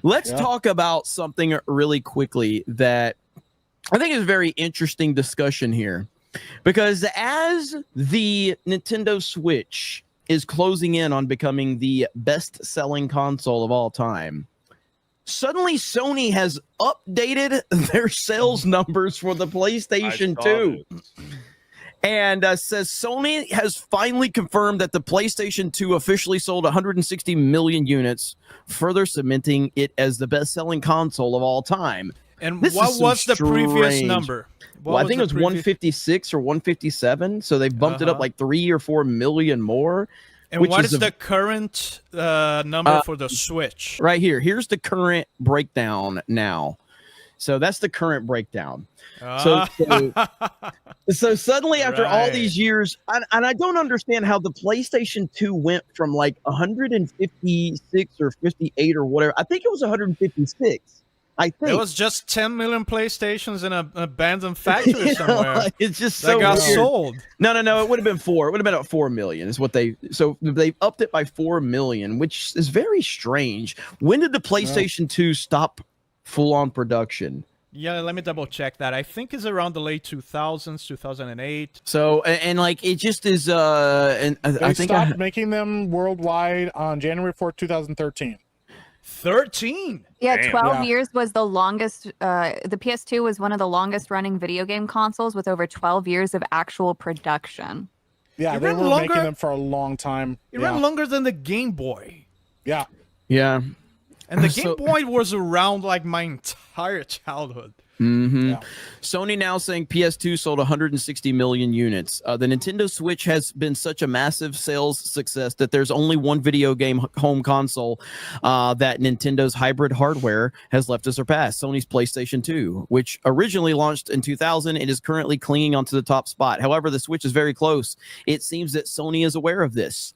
Let's talk about something really quickly that I think is a very interesting discussion here. Because as the Nintendo Switch is closing in on becoming the best-selling console of all time, suddenly Sony has updated their sales numbers for the PlayStation 2. And says Sony has finally confirmed that the PlayStation 2 officially sold 160 million units, further cementing it as the best-selling console of all time. And what was the previous number? Well, I think it was 156 or 157, so they bumped it up like 3 or 4 million more. And what is the current number for the Switch? Right here. Here's the current breakdown now. So that's the current breakdown. So suddenly, after all these years, and I don't understand how the PlayStation 2 went from like 156 or 58 or whatever. I think it was 156. I think it was just 10 million PlayStations in an abandoned factory somewhere. It's just that so got weird. sold. No. It would have been 4. It would have been at 4 million. Is what they upped it by 4 million, which is very strange. When did the PlayStation 2 stop full-on production? Yeah, let me double check that. I think it's around the late 2000s, 2008. So and like it just is. And I think stopped making them worldwide on January 4th, 2013. 13. Yeah, damn. 12 years was the longest. The PS2 was one of the longest running video game consoles with over 12 years of actual production. Yeah, they were making them for a long time. It ran longer than the Game Boy. Yeah. Yeah. And the Game Boy was around like my entire childhood. Mm-hmm. Yeah. Sony now saying PS2 sold 160 million units. The Nintendo Switch has been such a massive sales success that there's only one video game home console that Nintendo's hybrid hardware has left to surpass, Sony's PlayStation 2, which originally launched in 2000 and is currently clinging onto the top spot. However, the Switch is very close. It seems that Sony is aware of this.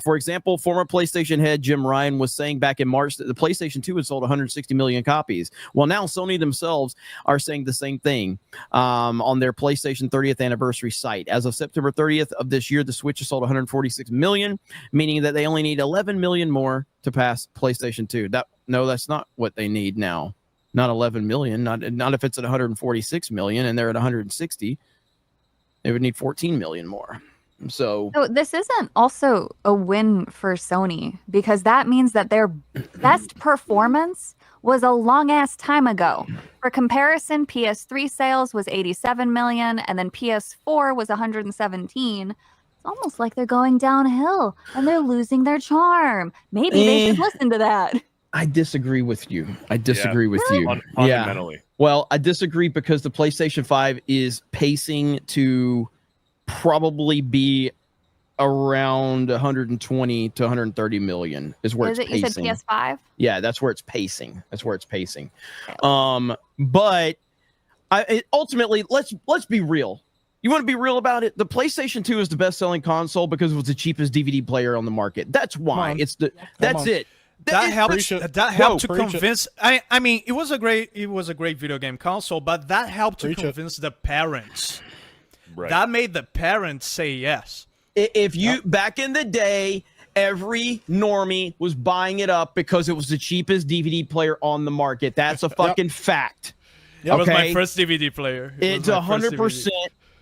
For example, former PlayStation head Jim Ryan was saying back in March that the PlayStation 2 had sold 160 million copies. Well, now Sony themselves are saying the same thing on their PlayStation 30th anniversary site. As of September 30th of this year, the Switch has sold 146 million, meaning that they only need 11 million more to pass PlayStation 2. No, that's not what they need now. Not 11 million. Not if it's at 146 million and they're at 160. They would need 14 million more. So this isn't also a win for Sony because that means that their best performance was a long ass time ago. For comparison, PS3 sales was 87 million and then PS4 was 117. It's almost like they're going downhill and they're losing their charm. Maybe they should listen to that. I disagree with you. Fundamentally. Well, I disagree because the PlayStation 5 is pacing to probably be around 120 to 130 million is where it's pacing. You said PS5? Yeah, that's where it's pacing. But ultimately, let's be real. You want to be real about it? The PlayStation 2 is the best-selling console because it was the cheapest DVD player on the market. That's why. That's it. That helped to convince. I mean, it was a great video game console, but that helped to convince the parents. Right. That made the parents say yes. If you back in the day, every normie was buying it up because it was the cheapest DVD player on the market. That's a fucking fact. It was my first DVD player. It's 100%.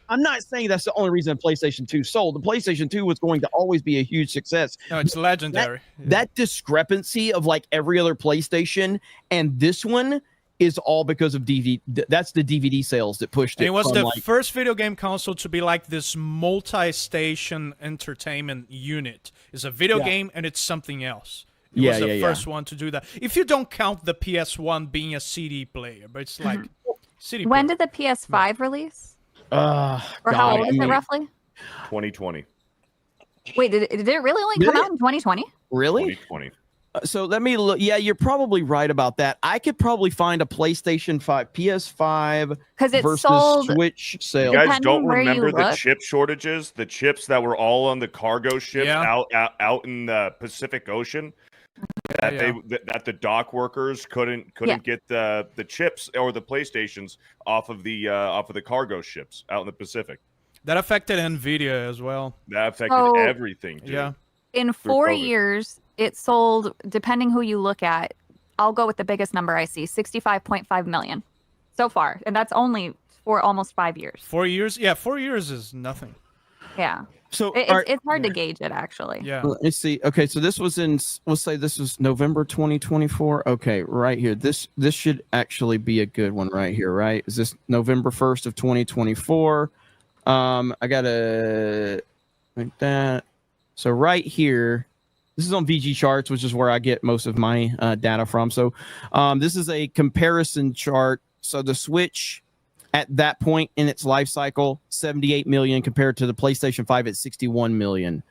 I'm not saying that's the only reason PlayStation 2 sold. The PlayStation 2 was going to always be a huge success. No, it's legendary. That discrepancy of like every other PlayStation and this one is all because of DVD. That's the DVD sales that pushed it. And it was the first video game console to be like this multi-station entertainment unit. It's a video game and it's something else. It was the first one to do that. If you don't count the PS1 being a CD player, but it's like CD When player. did the PS5 release? Or how old is it roughly? 2020. Wait, did it really only come out in 2020? Really? 2020. So let me look. Yeah, you're probably right about that. I could probably find a PlayStation 5, PS5 versus sold, Switch sale. You guys don't remember the chip shortages? The chips that were all on the cargo ships out in the Pacific Ocean? That the dock workers couldn't get the chips or the PlayStations off of the cargo ships out in the Pacific. That affected Nvidia as well. That affected everything, dude. Yeah. In 4 years, it sold, depending who you look at, I'll go with the biggest number I see, 65.5 million so far. And that's only for almost 5 years. 4 years? Yeah, 4 years is nothing. Yeah. So it's hard to gauge it, actually. Yeah. Let me see. Okay, so this was in, let's say this was November 2024. Okay, right here. This should actually be a good one right here, right? Is this November 1st of 2024? I gotta like that. So right here, this is on VG Charts, which is where I get most of my data from. So this is a comparison chart. So the Switch at that point in its life cycle, 78 million compared to the PlayStation 5 at 61 million.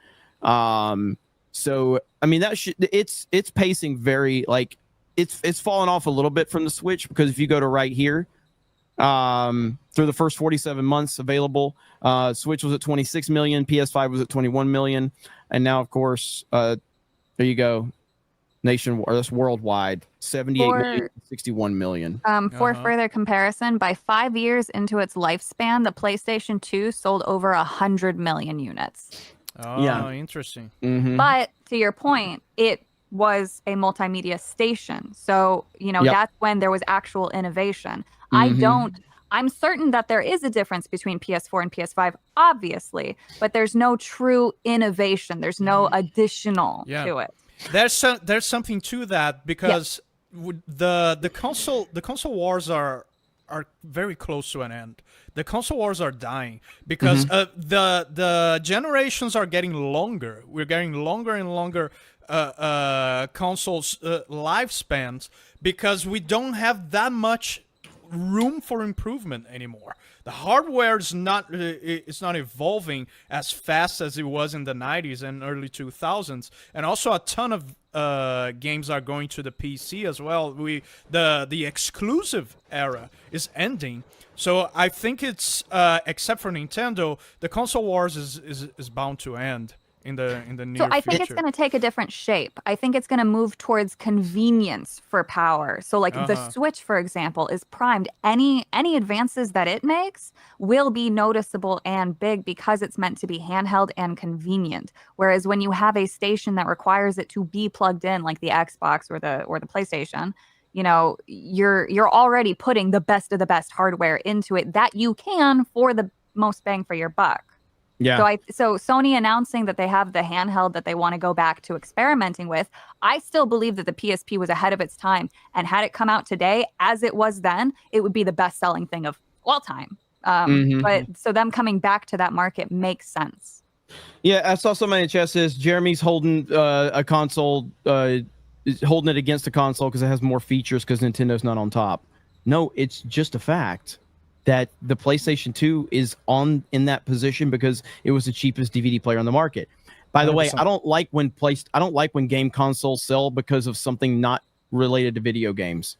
So I mean it's pacing very like it's fallen off a little bit from the Switch, because if you go to right here, through the first 47 months available, Switch was at 26 million, PS5 was at 21 million, and now of course there you go. That's worldwide, 78 million, 61 million. For further comparison, by 5 years into its lifespan, the PlayStation 2 sold over 100 million units. Oh, yeah. Interesting. Mm-hmm. But to your point, it was a multimedia station. So, that's when there was actual innovation. I'm certain that there is a difference between PS4 and PS5, obviously, but there's no true innovation. There's no additional to it. There's something to that, because the console wars are very close to an end. The console wars are dying because the generations are getting longer. We're getting longer and longer consoles lifespans, because we don't have that much room for improvement anymore. The hardware is not evolving as fast as it was in the 90s and early 2000s, and also a ton of games are going to the PC as well. The exclusive era is ending, so I think it's except for Nintendo, the console wars is bound to end in the near future. So I think it's going to take a different shape. I think it's going to move towards convenience for power. So like the Switch, for example, is primed. Any advances that it makes will be noticeable and big, because it's meant to be handheld and convenient. Whereas when you have a station that requires it to be plugged in, like the Xbox or the PlayStation, you're already putting the best of the best hardware into it that you can for the most bang for your buck. Yeah. So Sony announcing that they have the handheld that they want to go back to experimenting with, I still believe that the PSP was ahead of its time, and had it come out today as it was then, it would be the best-selling thing of all time. But so them coming back to that market makes sense. Yeah, I saw somebody in the chat says Jeremy's holding a console, holding it against the console because it has more features because Nintendo's not on top. No, it's just a fact that the PlayStation 2 is in that position because it was the cheapest DVD player on the market. By the 100%. Way, I don't like when game consoles sell because of something not related to video games.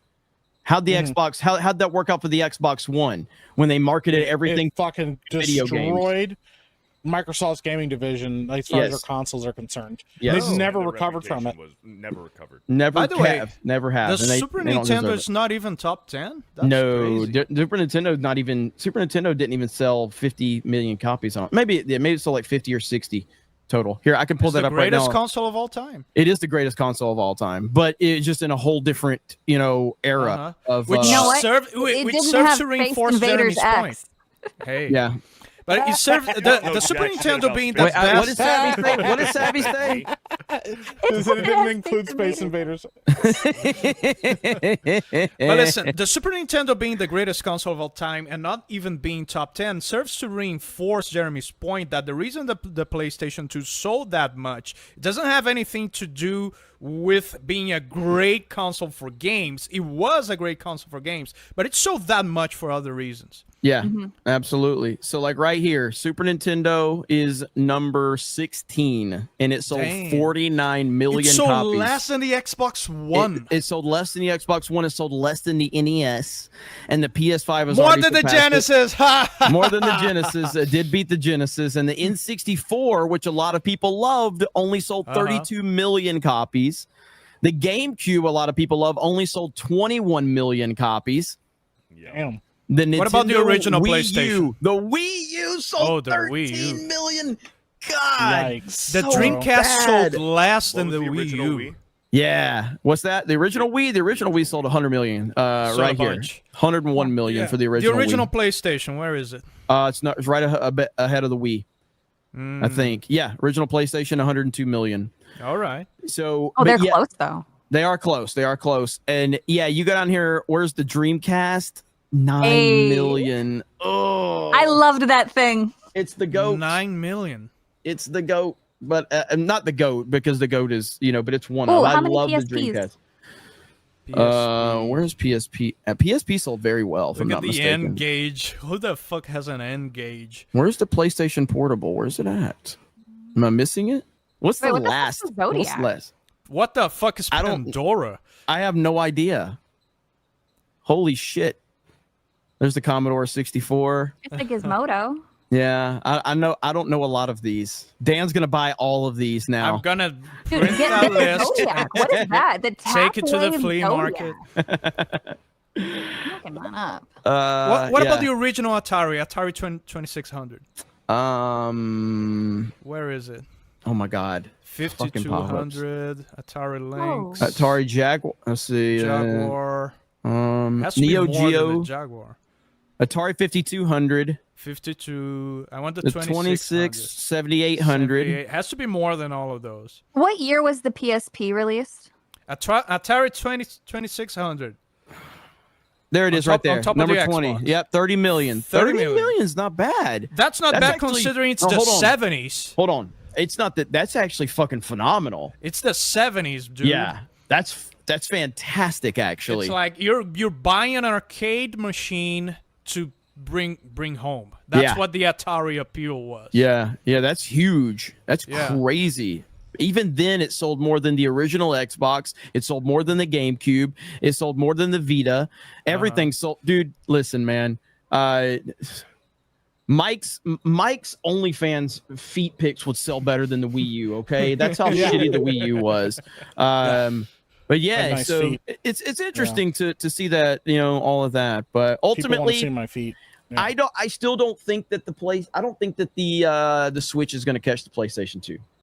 How'd the Xbox? How'd that work out for the Xbox One when they marketed everything? It fucking destroyed Microsoft's gaming division as far as their consoles are concerned. Yes. They've never recovered from it. Never recovered. By the way, never have. The Super Nintendo is not even top 10? No, Super Nintendo didn't even sell 50 million copies on it. Maybe it sold like 50 or 60 total. Here, I can pull that up right now. It's the greatest console of all time. It is the greatest console of all time, but it's just in a whole different, era of which served to reinforce Jeremy's point. Hey. Yeah. But it served the Super Nintendo being the best. What did Savvy say? It didn't include Space Invaders. But listen, the Super Nintendo being the greatest console of all time and not even being top 10 serves to reinforce Jeremy's point that the reason the PlayStation 2 sold that much, it doesn't have anything to do with being a great console for games. It was a great console for games, but it sold that much for other reasons. Yeah, absolutely. So like right here, Super Nintendo is number 16 and it sold 49 million copies. It sold less than the Xbox One. It sold less than the Xbox One. It sold less than the NES, and the PS5 was more than the Genesis. More than the Genesis. Did beat the Genesis, and the N64, which a lot of people loved, only sold 32 million copies. The GameCube, a lot of people love, only sold 21 million copies. Damn. What about the original PlayStation? The Wii U sold 13 million. God, yikes. The Dreamcast sold less than the Wii U. Yeah. What's that? The original Wii? The original Wii sold 100 million. Right here. 101 million for the original. The original Wii. PlayStation. Where is it? It's not. It's right a bit ahead of the Wii. I think. Yeah. Original PlayStation, 102 million. All right. So. Oh, they're close though. They are close. They are close. And yeah, you go down here. Where's the Dreamcast? 9 million. Oh. I loved that thing. It's the GOAT. 9 million. It's the GOAT. But not the GOAT, because the GOAT is, but it's one. Ooh, I many love PSPs? the Dreamcast. PSP. Where's PSP? PSP sold very well, if I'm Look not at the mistaken. N gauge. Who the fuck has an N gauge? Where's the PlayStation Portable? Where's it at? Am I missing it? What's the Wait, what the last? fuck's the Zodiac? What's last? What the fuck is I don't- Pandora? I have no idea. Holy shit! There's the Commodore 64. It's the Gizmodo. Yeah, I know. I don't know a lot of these. Dan's gonna buy all of these now. I'm gonna Dude, print get that the list. Zodiac. What is that? The Take it to the tabloid flea Zodiac. market. Looking that up. What about yeah. the original Atari 2600? Where is it? Oh my God. Fucking pop-ups. 5200 Atari Lynx. Atari Jaguar. Let's see. Jaguar. Has to Neo be more than Geo. the Jaguar. Atari 5200. 52. I want the, The 2600. 7800. It has to be more than all of those. What year was the PSP released? Atari 2600. There it On is, top- right there. on top of Number the 20. Xbox. Yep, 30 million. 30 30 million is not bad. That's not That's bad actually- considering it's No, the hold on. 70s. Hold on. It's not that. That's actually fucking phenomenal. It's the 70s, dude. Yeah, that's fantastic. Actually, It's like you're buying an arcade machine to bring home. That's Yeah. what the Atari appeal was. yeah, that's huge. That's Yeah. crazy. Even then, it sold more than the original Xbox. It sold more than the GameCube. It sold more than the Vita. Everything sold. Dude, listen, man. Mike's OnlyFans feet pics would sell better than the Wii U. Okay, that's how shitty the Wii U was. But yeah, Nice so feet. it's interesting to see that, all of that. But People want to ultimately, see my feet. Yeah. I still don't think that I don't think that the Switch is going to catch the PlayStation 2.